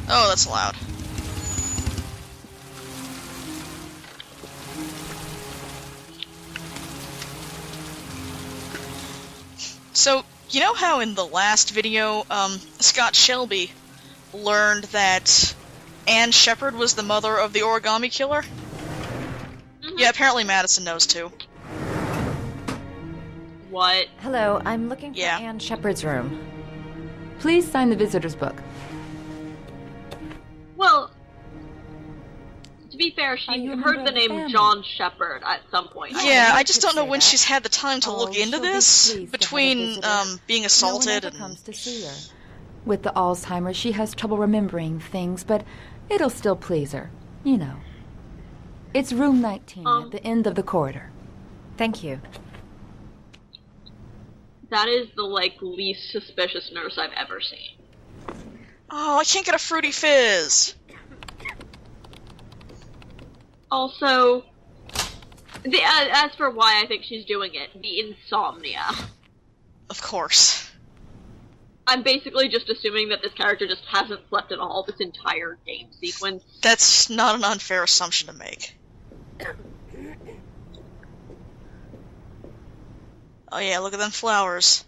Oh, that's loud. So, you know how in the last video, Scott Shelby learned that Anne Shepard was the mother of the origami killer? Mm-hmm. Yeah, apparently Madison knows too. What? Hello, I'm looking for Anne Shepard's room. Please sign the visitor's book. Well, to be fair, she heard the name John Shepard at some point. Yeah, I just don't know when she's had the time to look into this, between, being assaulted no one ever comes to see her. With the Alzheimer's, she has trouble remembering things, but it'll still please her. You know. It's room 19 at the end of the corridor. Thank you. That is the, least suspicious nurse I've ever seen. Oh, I can't get a Fruity Fizz! Also, as for why I think she's doing it, the insomnia. Of course. I'm basically just assuming that this character just hasn't slept at all this entire game sequence. That's not an unfair assumption to make. Oh yeah, look at them flowers.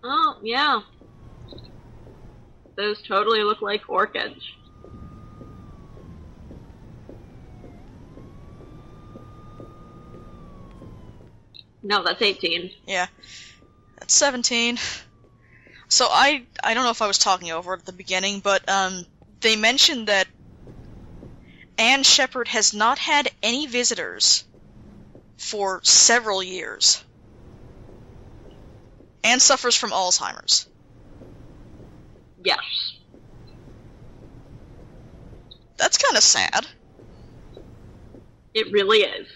Oh, yeah. Those totally look like orchids. No, that's 18. Yeah. That's 17. So I don't know if I was talking over it at the beginning, but they mentioned that Anne Shepard has not had any visitors for several years. And suffers from Alzheimer's. Yes. That's kind of sad. It really is.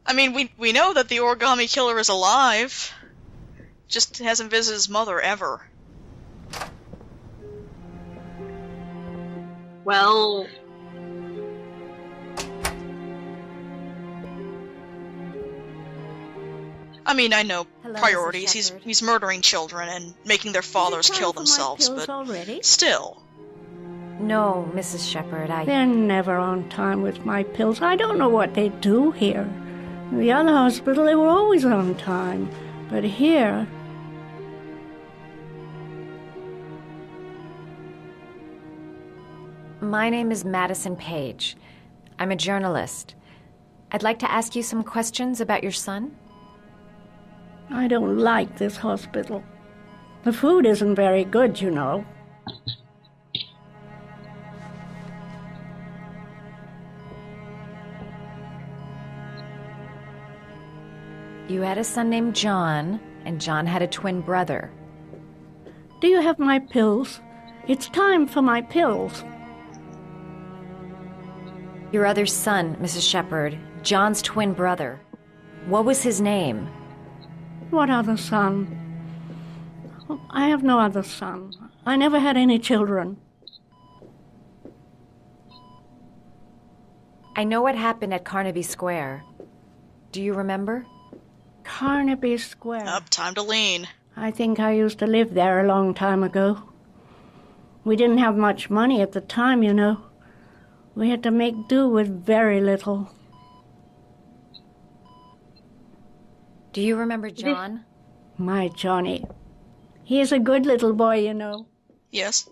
I mean, we know that the origami killer is alive. Just hasn't visited his mother ever. Well... I mean, I know priorities. He's murdering children and making their fathers kill themselves, but still. No, Mrs. Shepard, They're never on time with my pills. I don't know what they do here. In the other hospital, they were always on time. But here... My name is Madison Page. I'm a journalist. I'd like to ask you some questions about your son. I don't like this hospital. The food isn't very good, you know. You had a son named John, and John had a twin brother. Do you have my pills? It's time for my pills. Your other son, Mrs. Shepard, John's twin brother. What was his name? What other son? I have no other son. I never had any children. I know what happened at Carnaby Square. Do you remember? Carnaby Square. Time to lean. I think I used to live there a long time ago. We didn't have much money at the time, you know. We had to make do with very little. Do you remember John? My Johnny. He is a good little boy, you know. Yes.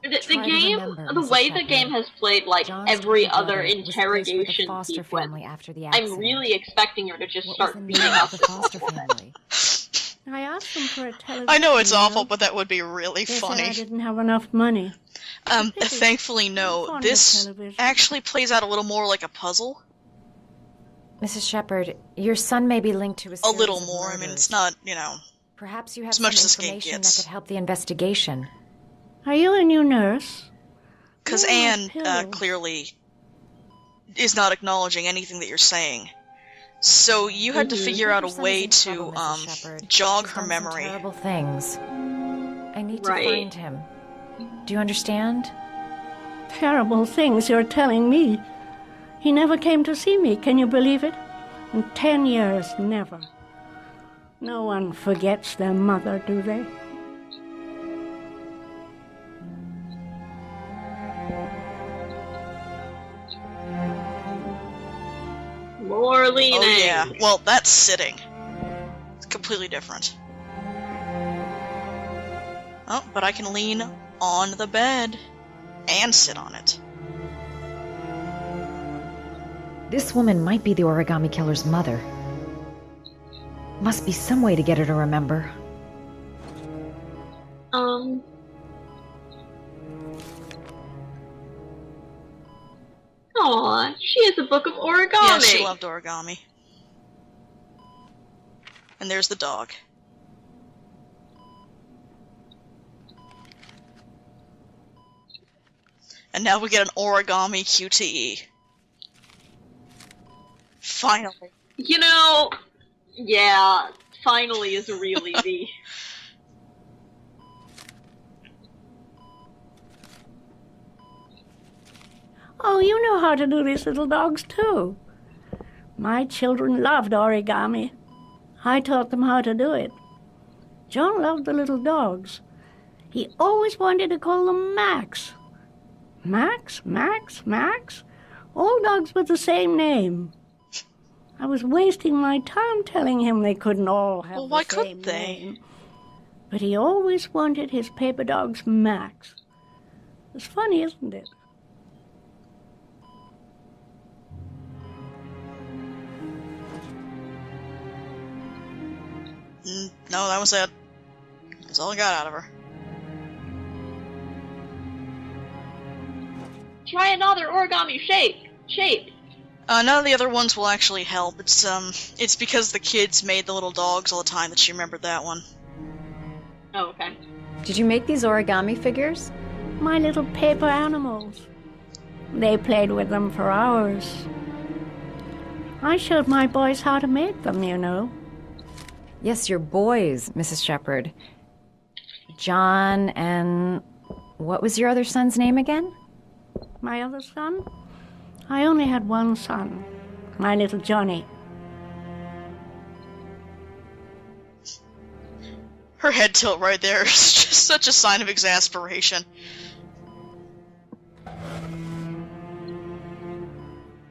The game, the way the game has played, every other interrogation sequence, I'm really expecting her to just start beating up the foster family. I asked them for a television. I know it's awful, but that would be really funny. Said I didn't have enough money. Thankfully, no. This actually plays out a little more like a puzzle. Mrs. Shepard, your son may be linked to a little more. I mean, it's not, Perhaps you have as some much as information that could help the investigation. Are you a new nurse? Because Anne, clearly is not acknowledging anything that you're saying. So you had to figure out a way to, jog her memory. Terrible things. I need to find him. Do you understand? Terrible things you're telling me. He never came to see me, can you believe it? In 10 years, never. No one forgets their mother, do they? you're leaning. Oh yeah. Well, that's sitting. It's completely different. Oh, but I can lean on the bed and sit on it. This woman might be the origami killer's mother. Must be some way to get her to remember. Aw, she has a book of origami. Yeah, she loved origami. And there's the dog. And now we get an origami QTE. Finally. You know, yeah, finally is really the... Oh, you know how to do these little dogs, too. My children loved origami. I taught them how to do it. John loved the little dogs. He always wanted to call them Max. Max, Max, Max? All dogs with the same name. I was wasting my time telling him they couldn't all have Well, why the same couldn't they? name. But he always wanted his paper dogs Max. It's funny, isn't it? No, that was it. That's all I got out of her. Try another origami shape. None of the other ones will actually help. It's because the kids made the little dogs all the time that she remembered that one. Oh, okay. Did you make these origami figures? My little paper animals. They played with them for hours. I showed my boys how to make them, you know. Yes, your boys, Mrs. Shepherd. John and... what was your other son's name again? My other son? I only had one son, my little Johnny. Her head tilt right there is just such a sign of exasperation.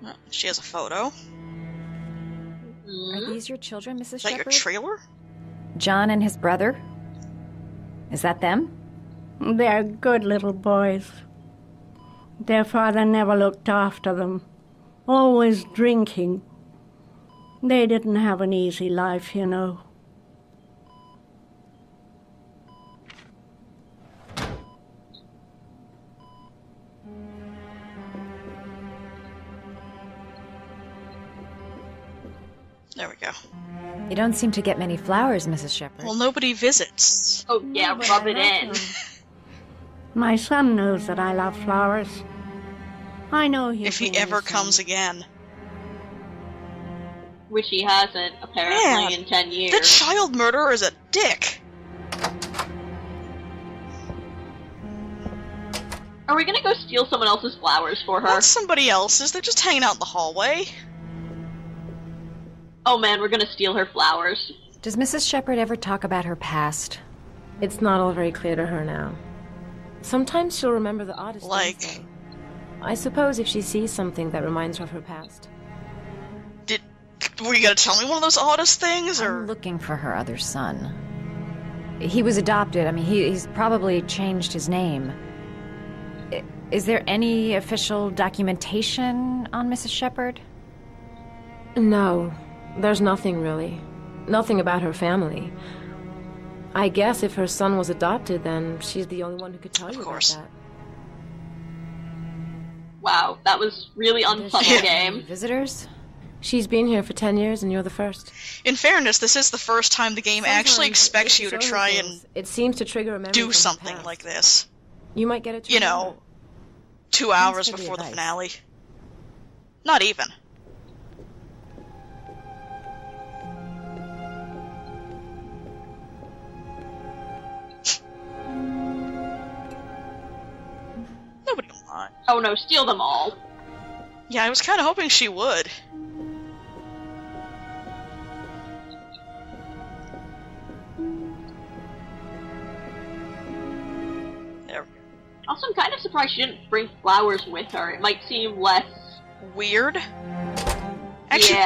Oh, she has a photo. Are these your children, Mrs. Is that Shepherd? your trailer? John and his brother? Is that them? They're good little boys. Their father never looked after them, always drinking. They didn't have an easy life, you know. There we go. You don't seem to get many flowers, Mrs. Shepherd. Well, nobody visits. Oh yeah, but rub I it love in. them. My son knows that I love flowers. I know he'll If he bring me ever some. comes again. Which he hasn't, apparently, Man, in 10 years. The child murderer is a dick. Are we gonna go steal someone else's flowers for her? What's somebody else's? They're just hanging out in the hallway. Oh man, we're gonna steal her flowers. Does Mrs. Shepherd ever talk about her past? It's not all very clear to her now. Sometimes she'll remember the oddest Like? things, though. I suppose if she sees something that reminds her of her past. Were you gonna tell me one of those oddest things, or...? I'm looking for her other son. He was adopted. I mean, he's probably changed his name. Is there any official documentation on Mrs. Shepherd? No, there's nothing really. Nothing about her family. I guess if her son was adopted, then she's the only one who could tell Of you course. about that. Wow, that was really unsubtle game. Visitors? She's been here for 10 years and you're the first. In fairness, this is the first time the game actually Sometimes, expects if you to show her try things, and it seems to trigger a memory from do her something past. like this. You might get it to You remember. know, 2 hours for the before the advice. finale. Not even. Nobody will mind. Oh no, steal them all. Yeah, I was kind of hoping she would. There. Also, I'm kind of surprised she didn't bring flowers with her. It might seem less... Weird. Actually,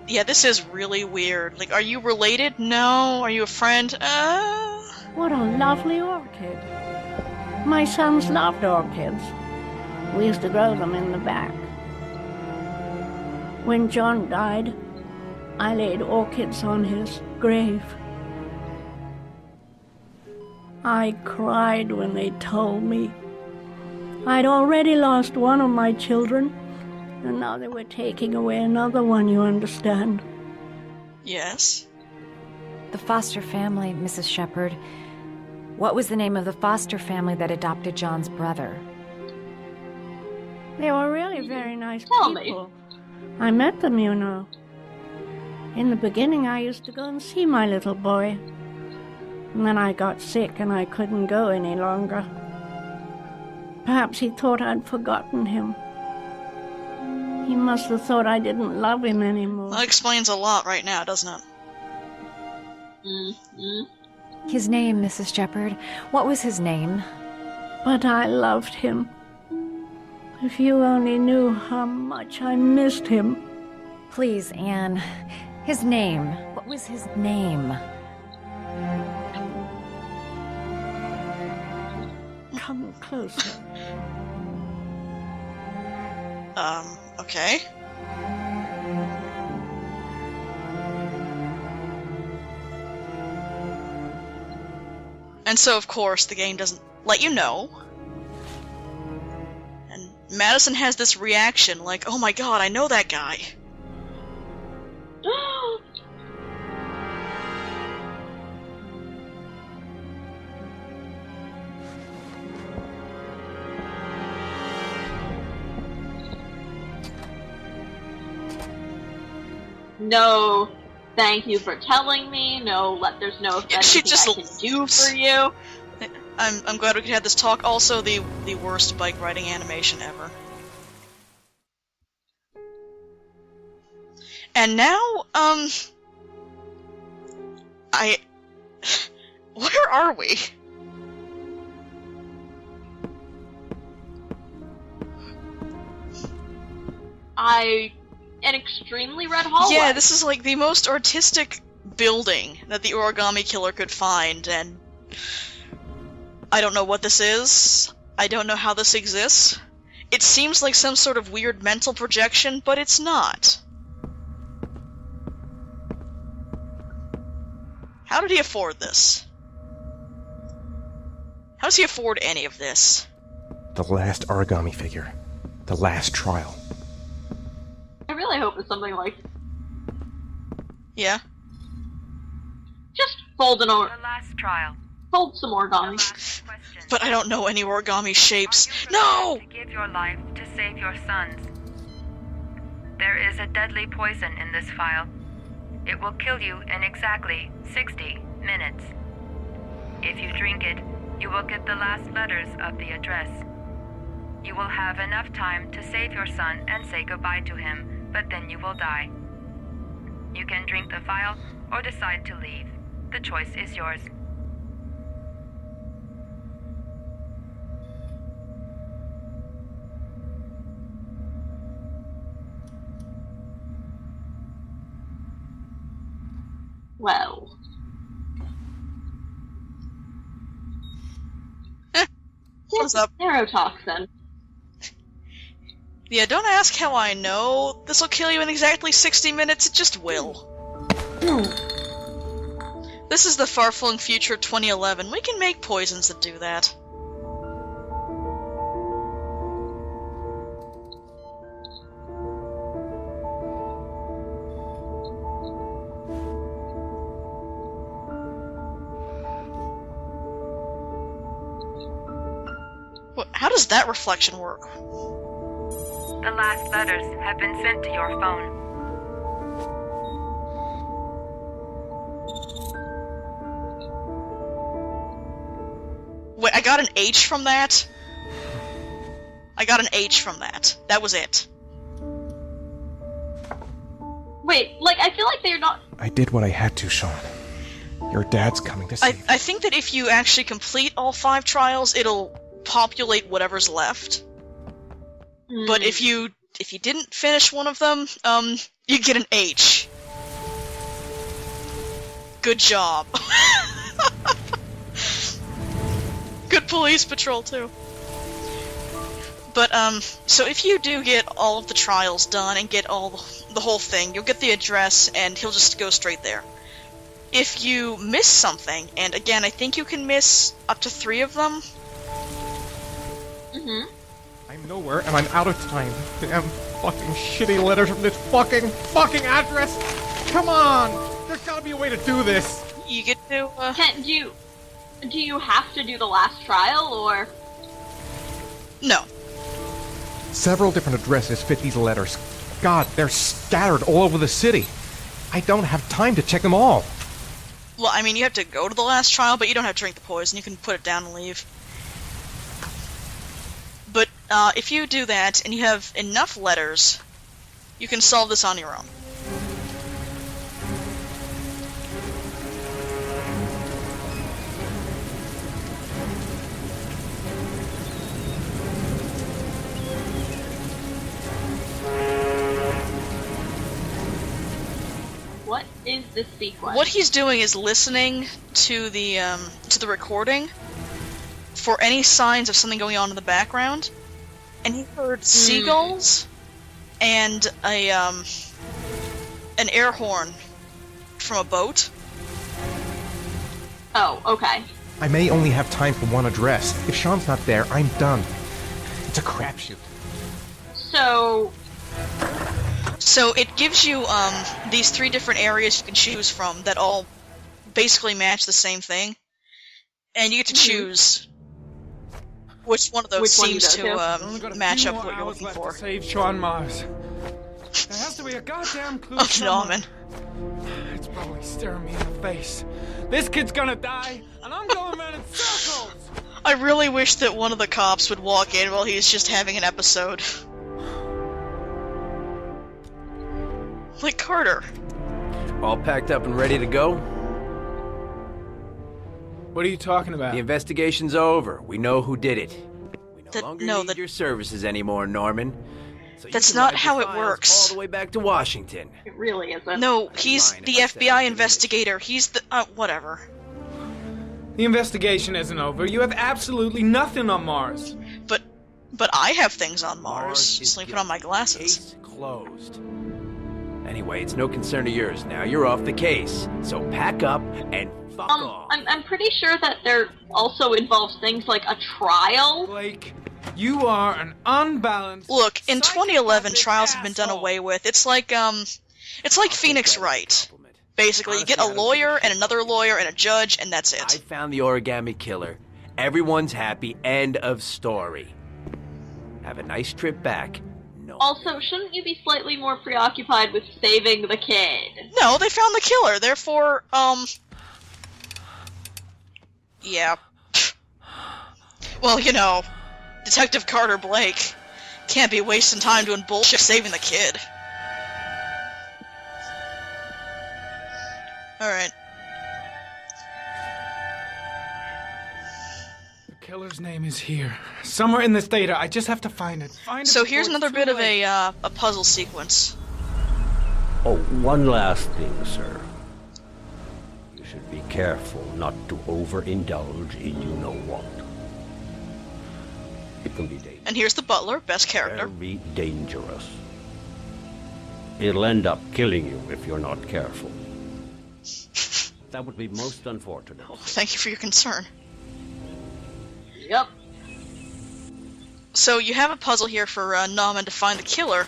Yeah. this is really weird. Like, are you related? No. Are you a friend? What a lovely orchid. My sons loved orchids. We used to grow them in the back. When John died, I laid orchids on his grave. I cried when they told me. I'd already lost one of my children, and now they were taking away another one, you understand. Yes. The foster family, Mrs. Shepherd. What was the name of the foster family that adopted John's brother? They were really very nice Tell me. people. I met them, you know. In the beginning, I used to go and see my little boy. And then I got sick and I couldn't go any longer. Perhaps he thought I'd forgotten him. He must have thought I didn't love him anymore. That explains a lot right now, doesn't it? Mm-hmm. His name, Mrs. Shepherd. What was his name? But I loved him. If you only knew how much I missed him. Please, Anne. His name. What was his name? Come closer. Okay. And so, of course, the game doesn't let you know. And Madison has this reaction like, oh my god, I know that guy. No, thank you for telling me. No, there's no She anything just I can do for you. I'm glad we could have this talk. Also, the worst bike riding animation ever. And now, where are we? An extremely red hallway. Yeah, this is like the most artistic building that the origami killer could find, and I don't know what this is. I don't know how this exists. It seems like some sort of weird mental projection, but it's not. How did he afford this? How does he afford any of this? The last origami figure. The last trial. I really hope it's something like, Yeah? just fold The last trial. fold some origami. Last question. But I don't know any origami shapes. Are you No! prepared to give your life to save your sons? There is a deadly poison in this file. It will kill you in exactly 60 minutes. If you drink it, you will get the last letters of the address. You will have enough time to save your son and say goodbye to him, but then you will die. You can drink the file or decide to leave. The choice is yours. Well. What's up? Neurotoxin. Yeah, don't ask how I know. This'll kill you in exactly 60 minutes, it just will. This is the far-flung future 2011. We can make poisons that do that. How does that reflection work? The last letters have been sent to your phone. Wait, I got an H from that? I got an H from that. That was it. Wait, like, I feel like they're not... I did what I had to, Sean. Your dad's coming to save you. I think that if you actually complete all 5 trials, it'll populate whatever's left. But if you if you didn't finish one of them, you get an H. Good job. Good police patrol, too. But, so if you do get all of the trials done and get the whole thing, you'll get the address, and he'll just go straight there. If you miss something, and again, I think you can miss up to 3 of them. Mm-hmm. I'm nowhere, and I'm out of time. Damn fucking shitty letters from this fucking address! Come on! There's gotta be a way to do this! You get to, do you have to do the last trial, or? No. Several different addresses fit these letters. God, they're scattered all over the city. I don't have time to check them all. Well, I mean, you have to go to the last trial, but you don't have to drink the poison. You can put it down and leave. But, if you do that, and you have enough letters, you can solve this on your own. What is this sequence? What he's doing is listening to the recording for any signs of something going on in the background, and he heard seagulls and an air horn from a boat. Oh, okay. I may only have time for one address. If Sean's not there, I'm done. It's a crapshoot. So it gives you these 3 different areas you can choose from that all basically match the same thing, and you get to choose which one of those seems to match up what you're looking for. To save Sean Mars. There has to be a goddamn clue somewhere. It's probably staring me in the face. This kid's gonna die, and I'm going around in circles. I really wish that one of the cops would walk in while he's just having an episode. Like Carter. All packed up and ready to go? What are you talking about? The investigation's over. We know who did it. We no longer need your services anymore, Norman. So that's not how it works. All the way back to Washington. It really isn't. No, he's the FBI investigator. He's the whatever. The investigation isn't over. You have absolutely nothing on Mars. But I have things on Mars. Just let me put on my glasses. Case closed. Anyway, it's no concern of yours now. You're off the case. So pack up and fuck off. I'm pretty sure that there also involves things like a trial. Blake, you are an unbalanced... Look, in 2011, trials have been done away with. It's like Phoenix Wright. Basically, you get a lawyer and another lawyer and a judge, and that's it. I found the origami killer. Everyone's happy. End of story. Have a nice trip back. No. Also, shouldn't you be slightly more preoccupied with saving the kid? No, they found the killer, therefore, yeah. Well, you know, Detective Carter Blake can't be wasting time doing bullshit saving the kid. Alright. The killer's name is here. Somewhere in this data. I just have to find it. So here's another bit of a puzzle sequence. Oh, one last thing, sir. You should be careful not to overindulge in you-know-what. It can be dangerous. And here's the butler, best character. Very dangerous. It'll end up killing you if you're not careful. That would be most unfortunate. Oh, thank you for your concern. Yep. So you have a puzzle here for Nauman to find the killer,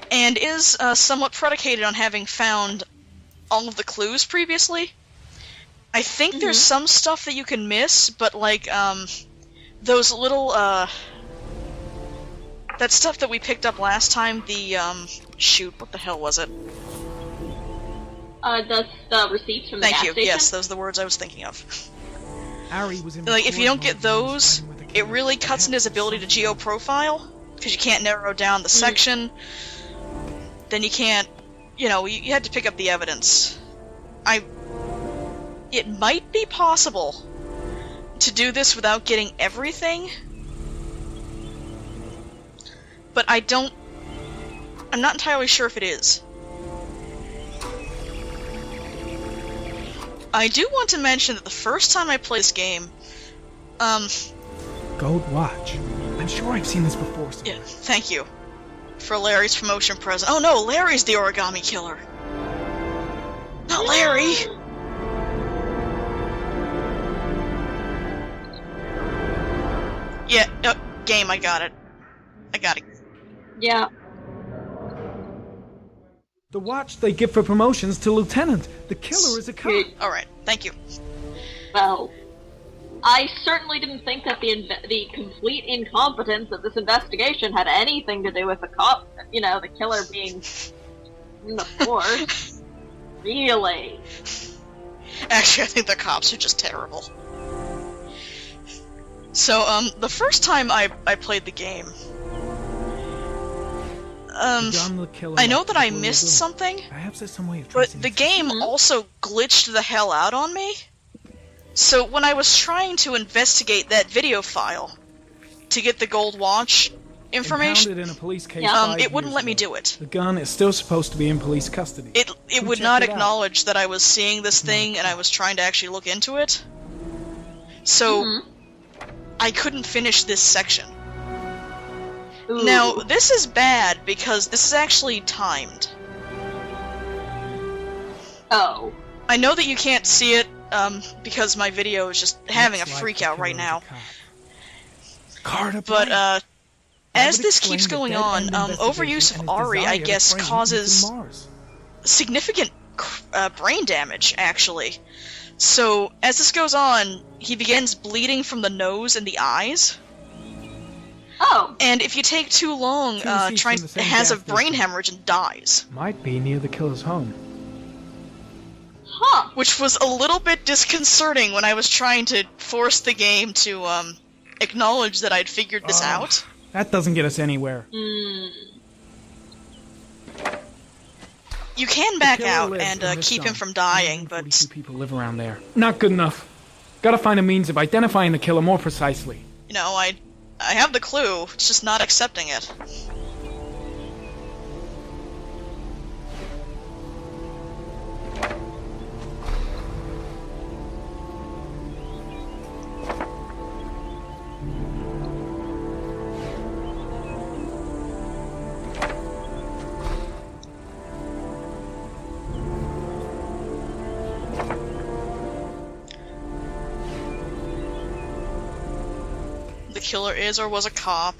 and is somewhat predicated on having found all of the clues previously. I think there's some stuff that you can miss, but like those little that stuff that we picked up last time, the shoot, what the hell was it? The receipts from the gas Thank you. station? Yes, those are the words I was thinking of. Ari was in Like, if you don't get those, it really cuts into his ability to geo-profile, because you can't narrow down the section. Then you can't, you know, you had to pick up the evidence. It might be possible to do this without getting everything. but I'm not entirely sure if it is. I do want to mention that the first time I played this game, Gold watch. I'm sure I've seen this before. Yeah, thank you for Larry's promotion present. Oh no, Larry's the origami killer. Not Larry! Yeah, game, I got it. Yeah. The watch they give for promotions to lieutenant. The killer is a cop. Alright, thank you. Well, I certainly didn't think that the complete incompetence of this investigation had anything to do with the cop, the killer being in the force. Really? Actually, I think the cops are just terrible. So, the first time I played the game, I know that I missed something, but the game also glitched the hell out on me. So when I was trying to investigate that video file to get the gold watch information, In a police case it wouldn't let me do it. The gun is still supposed to be in police custody. It would not acknowledge that I was seeing this thing and I was trying to actually look into it. So I couldn't finish this section. Ooh. Now, this is bad because this is actually timed. Oh. I know that you can't see it, because my video is just having a freak out right now. But, as this keeps going on, overuse of Ari, I guess, causes significant brain damage, actually. So, as this goes on, he begins bleeding from the nose and the eyes. Oh. And if you take too long, has a brain hemorrhage and dies. Might be near the killer's home. Huh. Which was a little bit disconcerting when I was trying to force the game to, acknowledge that I'd figured this out. That doesn't get us anywhere. You can back out and keep him from dying, but... 42 people live around there. Not good enough. Gotta find a means of identifying the killer more precisely. I have the clue, it's just not accepting it. The killer is or was a cop.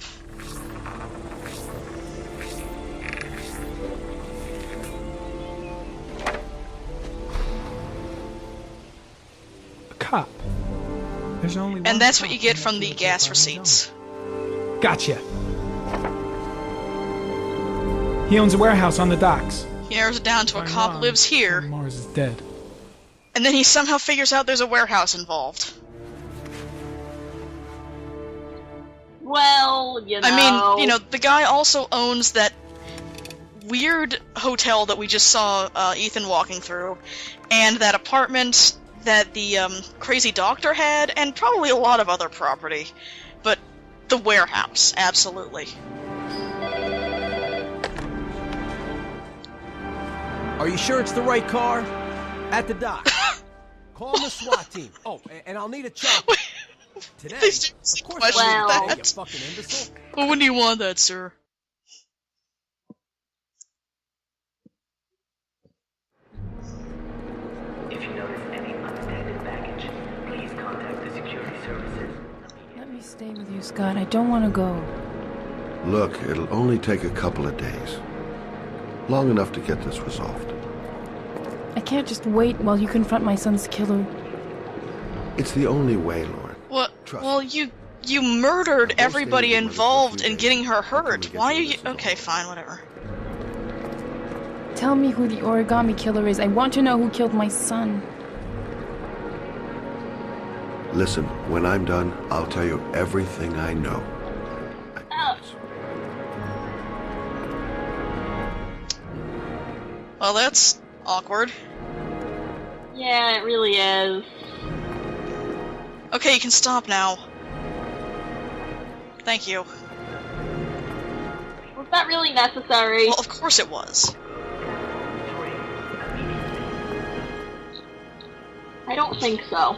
A cop? There's only one. And that's what you get from the gas receipts. Gotcha. He owns a warehouse on the docks. He narrows it down to a cop lives here. Mars is dead. And then he somehow figures out there's a warehouse involved. Well, I mean, the guy also owns that weird hotel that we just saw Ethan walking through, and that apartment that the crazy doctor had, and probably a lot of other property. But the warehouse, absolutely. Are you sure it's the right car? At the dock. Call the SWAT team. Oh, and I'll need a chopper. Today? Of course well, you fucking imbecile. Well, when do you want that, sir? If you notice any unattended baggage, please contact the security services. Let me stay with you, Scott. I don't want to go. Look, it'll only take a couple of days. Long enough to get this resolved. I can't just wait while you confront my son's killer. It's the only way, Lauren. Well, you murdered everybody involved in getting her hurt. Why are you... Okay, fine, whatever. Tell me who the origami killer is. I want to know who killed my son. Listen, when I'm done, I'll tell you everything I know. I promise. Well, that's awkward. Yeah, it really is. Okay, you can stop now. Thank you. Was that really necessary? Well, of course it was. I don't think so.